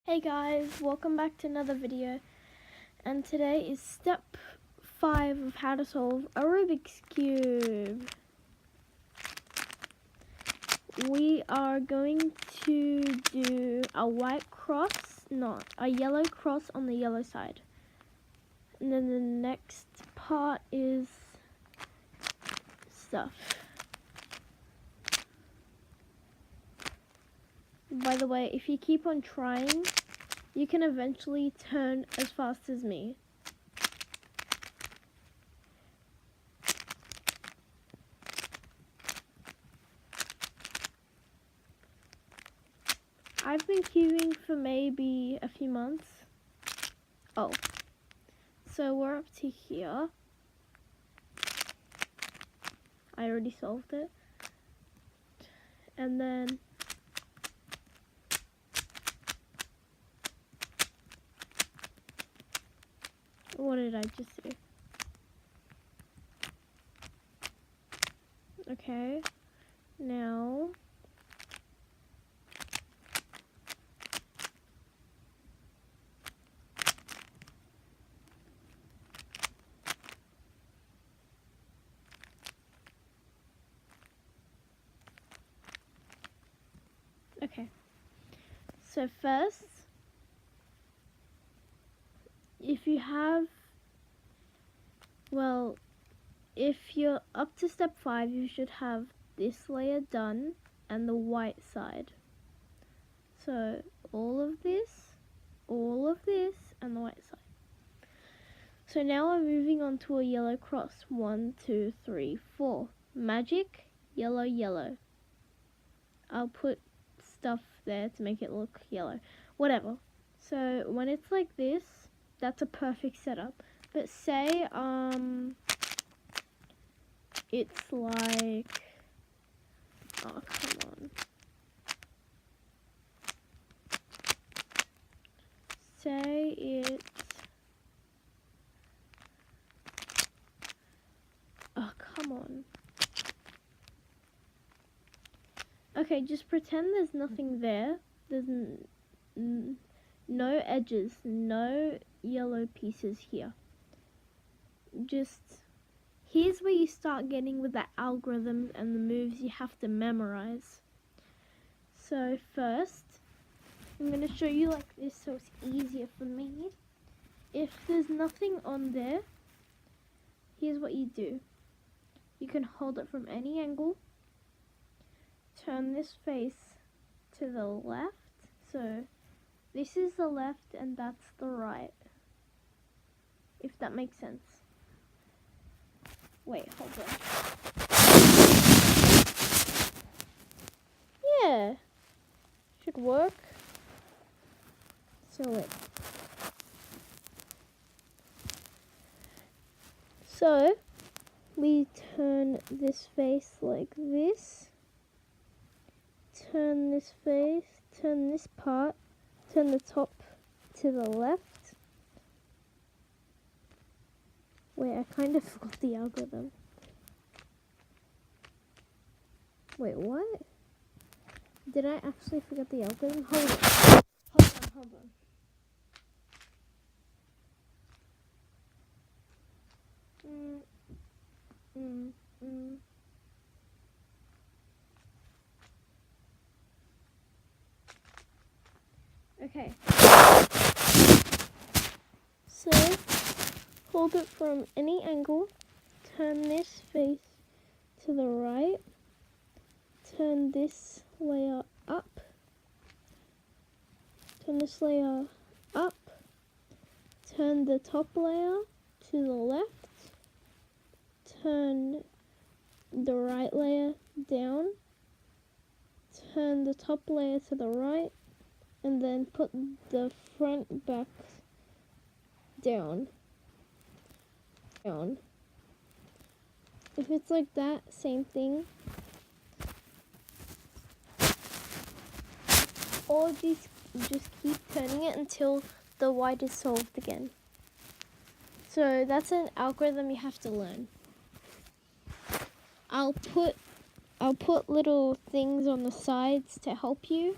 Hey guys, welcome back to another video, and today is step 5 of how to solve a Rubik's Cube. We are going to do a white cross, not a yellow cross on the yellow side. And then the next part is stuff. By the way, if you keep on trying, you can eventually turn as fast as me. I've been cubing for maybe a few months. Oh, so we're up to here. I already solved it. And then what did I just do? Okay, now okay. So first, if you have, well, if you're up to step 5, you should have this layer done and the white side. So all of this, and the white side. So now I'm moving on to a yellow cross. 1, 2, 3, 4. Magic, yellow, yellow. I'll put stuff there to make it look yellow. Whatever. So when it's like this, that's a perfect setup. But say it's like, oh come on. Say it's, oh come on. Okay, just pretend there's nothing there. There's no edges, no yellow pieces here. Just, here's where you start getting with the algorithms and the moves you have to memorize. So first, I'm going to show you like this so it's easier for me. If there's nothing on there, here's what you do. You can hold it from any angle. Turn this face to the left. So this is the left and that's the right. If that makes sense. Wait, hold on. Yeah. Should work. So wait. So we turn this face like this. Turn this face, turn this part, turn the top to the left. Wait, I kind of forgot the algorithm. Wait, what? Did I actually forget the algorithm? Hold on. Okay. So, hold it from any angle. Turn this face to the right. Turn this layer up. Turn this layer up. Turn the top layer to the left. Turn the right layer down. Turn the top layer to the right. And then put the front back down. If it's like that, same thing. All of these, just keep turning it until the white is solved again. So that's an algorithm you have to learn. I'll put little things on the sides to help you.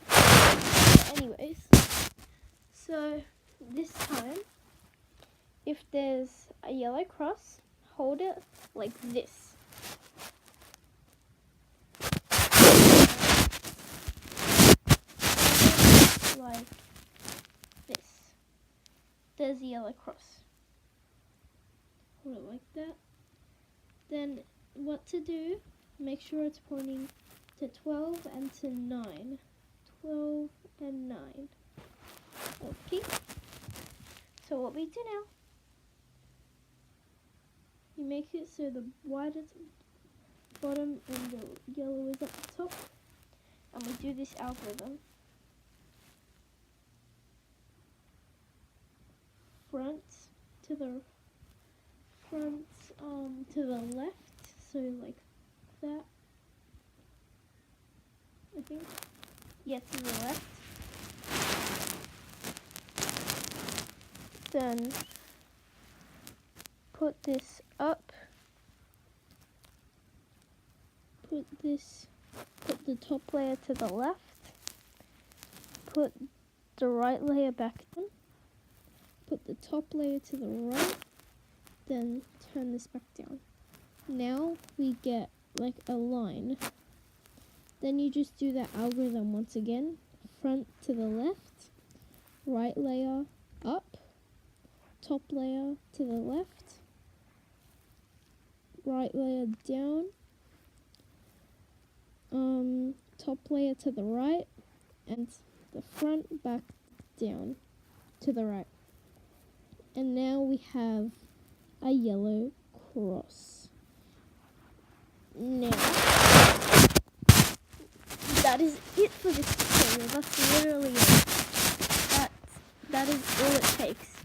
But anyways, So this time, if there's a yellow cross, hold it like this. Like this. There's a yellow cross. Hold it like that. Then what to do, make sure it's pointing to 12 and to 9. 12 and 9. Okay. So what we do now, you make it so the white is bottom and the yellow is at the top. And we do this algorithm. Front to the left, so like that. I think. Yeah, to the left. Then put this up. Put the top layer to the left. Put the right layer back in. Put the top layer to the right. Then turn this back down. Now we get like a line. Then you just do that algorithm once again. Front to the left, right layer up, top layer to the left, right layer down, top layer to the right, and the front back down to the right. And now we have a yellow cross. Now, that is it for this tutorial. That's literally it. That is all it takes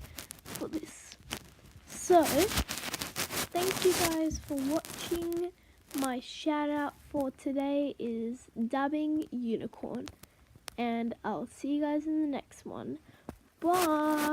for this. So, thank you guys for watching. My shout out for today is Dubbing Unicorn. And I'll see you guys in the next one. Bye!